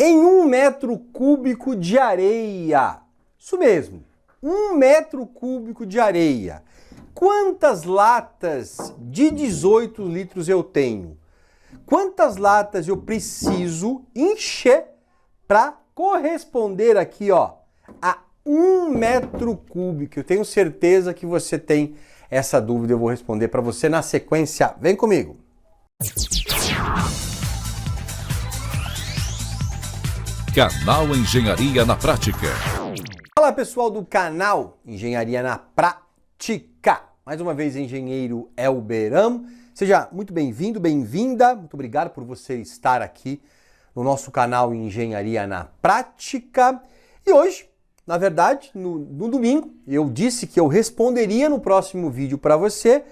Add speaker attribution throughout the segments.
Speaker 1: em 1 metro cúbico de areia. Isso mesmo, 1 metro cúbico de areia. Quantas latas de 18 litros eu tenho? Quantas latas eu preciso encher para corresponder aqui, ó, a 1 metro cúbico? Eu tenho certeza que você tem essa dúvida, eu vou responder para você na sequência. Vem comigo.
Speaker 2: Canal Engenharia na Prática.
Speaker 1: Fala pessoal do canal Engenharia na Prática. Mais uma vez, engenheiro Elberamo. Seja muito bem-vindo, bem-vinda. Muito obrigado por você estar aqui no nosso canal Engenharia na Prática. E hoje, na verdade, no domingo, eu disse que eu responderia no próximo vídeo para você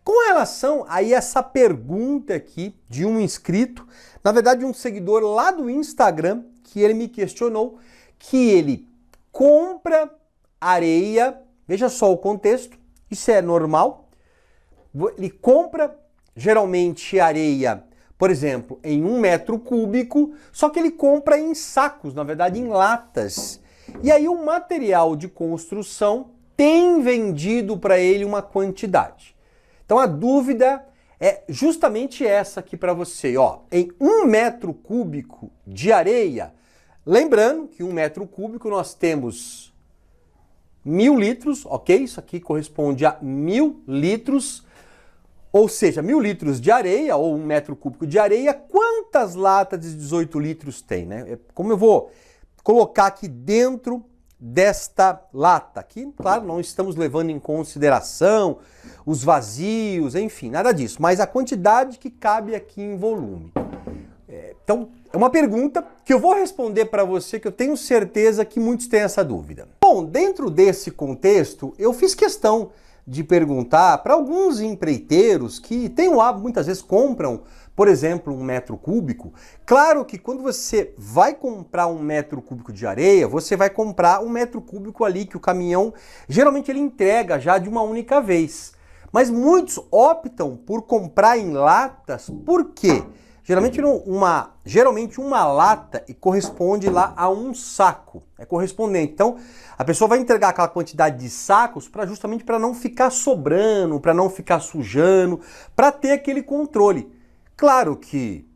Speaker 1: com relação a essa pergunta aqui de um inscrito, na verdade um seguidor lá do Instagram, que ele me questionou que ele compra areia, veja só o contexto, isso é normal, ele compra geralmente areia, por exemplo, em 1 metro cúbico, só que ele compra em sacos, na verdade em latas. E aí o material de construção tem vendido para ele uma quantidade. Então a dúvida é justamente essa aqui para você, ó. Em 1 metro cúbico de areia, lembrando que 1 metro cúbico nós temos 1000 litros, ok? Isso aqui corresponde a 1000 litros, ou seja, 1000 litros de areia, ou 1 metro cúbico de areia. Quantas latas de 18 litros tem, né? Como eu vou colocar aqui dentro desta lata? Aqui, claro, não estamos levando em consideração os vazios, enfim, nada disso, mas a quantidade que cabe aqui em volume. Então, é uma pergunta que eu vou responder para você, que eu tenho certeza que muitos têm essa dúvida. Bom, dentro desse contexto, eu fiz questão de perguntar para alguns empreiteiros que têm o hábito, muitas vezes compram, por exemplo, 1 metro cúbico. Claro que quando você vai comprar 1 metro cúbico de areia, você vai comprar 1 metro cúbico ali que o caminhão, geralmente ele entrega já de uma única vez. Mas muitos optam por comprar em latas, por quê? Geralmente uma lata corresponde lá a um saco, é correspondente. Então, a pessoa vai entregar aquela quantidade de sacos justamente para não ficar sobrando, para não ficar sujando, para ter aquele controle. Claro que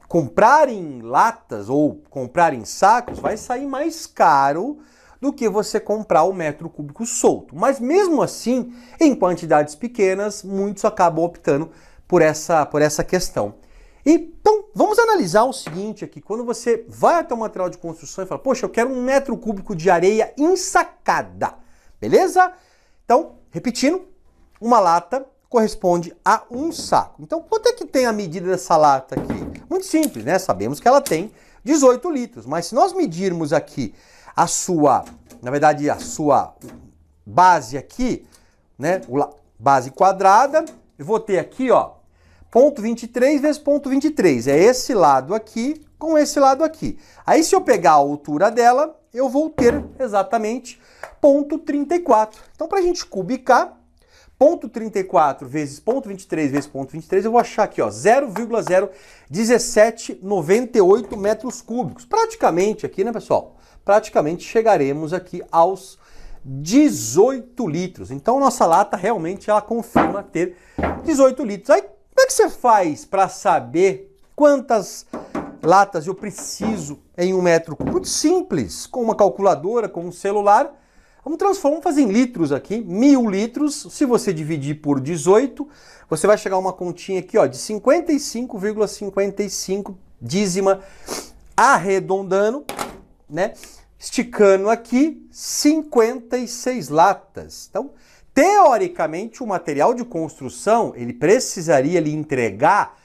Speaker 1: comprar em latas ou comprar em sacos vai sair mais caro do que você comprar 1 metro cúbico solto. Mas mesmo assim, em quantidades pequenas, muitos acabam optando por essa questão. Então, vamos analisar o seguinte aqui. Quando você vai até o material de construção e fala, poxa, eu quero 1 metro cúbico de areia ensacada, beleza? Então, repetindo, uma lata corresponde a um saco. Então, quanto é que tem a medida dessa lata aqui? Muito simples, né? Sabemos que ela tem 18 litros, mas se nós medirmos aqui a sua base aqui, né? Base quadrada, eu vou ter aqui, ó, 0,23 vezes 0,23. É esse lado aqui com esse lado aqui. Aí, se eu pegar a altura dela, eu vou ter exatamente 0,34. Então, para a gente cubicar, 0,34 vezes 0,23 vezes 0,23, eu vou achar aqui, ó, 0,01798 metros cúbicos. Praticamente aqui, né, pessoal? Praticamente chegaremos aqui aos 18 litros. Então, nossa lata realmente ela confirma ter 18 litros. Aí, como é que você faz para saber quantas latas eu preciso em 1 metro cúbico? Muito simples, com uma calculadora, com um celular. Vamos fazer em litros aqui, 1000 litros. Se você dividir por 18, você vai chegar a uma continha aqui, ó, de 55,55 dízima, arredondando, né? Esticando aqui, 56 latas. Então, teoricamente, o material de construção, ele precisaria lhe entregar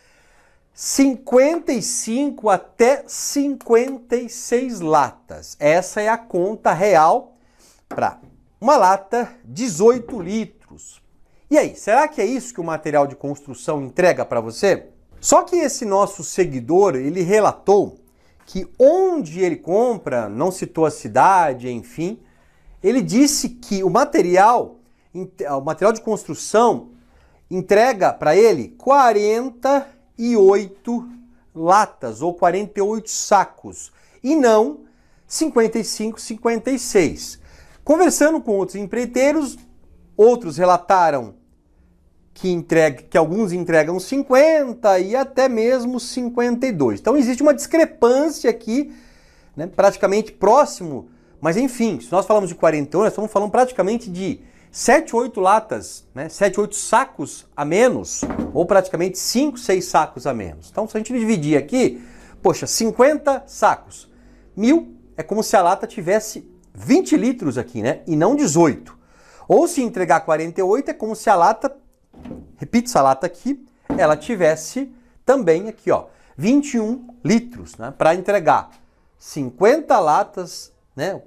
Speaker 1: 55 até 56 latas. Essa é a conta real para uma lata 18 litros. E aí, será que é isso que o material de construção entrega para você? Só que esse nosso seguidor, ele relatou que onde ele compra, não citou a cidade, enfim, ele disse que o material de construção entrega para ele 48 latas ou 48 sacos e não 55, 56. Conversando com outros empreiteiros, outros relataram que alguns entregam 50 e até mesmo 52. Então existe uma discrepância aqui, né, praticamente próximo, mas enfim, se nós falamos de 41, nós estamos falando praticamente de 7, 8 latas, né, 7, 8 sacos a menos, ou praticamente 5, 6 sacos a menos. Então se a gente dividir aqui, poxa, 50 sacos, 1.000 é como se a lata tivesse 20 litros aqui, né, e não 18. Ou se entregar 48 é como se a lata, repito, essa lata aqui, ela tivesse também aqui, ó, 21 litros, né, para entregar 50 latas, né,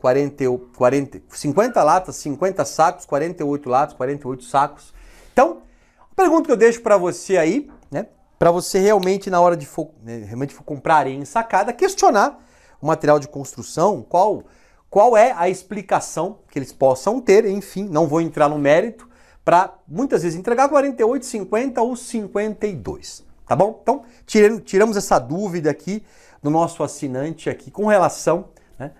Speaker 1: 50 latas, 50 sacos, 48 latas, 48 sacos. Então, a pergunta que eu deixo para você aí, né, para você realmente na hora de for comprar areia ensacada, questionar o material de construção, qual é a explicação que eles possam ter, enfim, não vou entrar no mérito, para muitas vezes entregar 48, 50 ou 52, tá bom? Então, tiramos essa dúvida aqui do nosso assinante aqui com relação, né,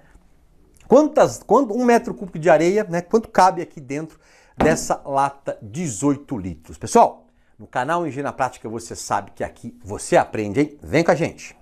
Speaker 1: quanto 1 metro cúbico de areia, né, quanto cabe aqui dentro dessa lata 18 litros. Pessoal, no canal Engenharia na Prática você sabe que aqui você aprende, hein? Vem com a gente!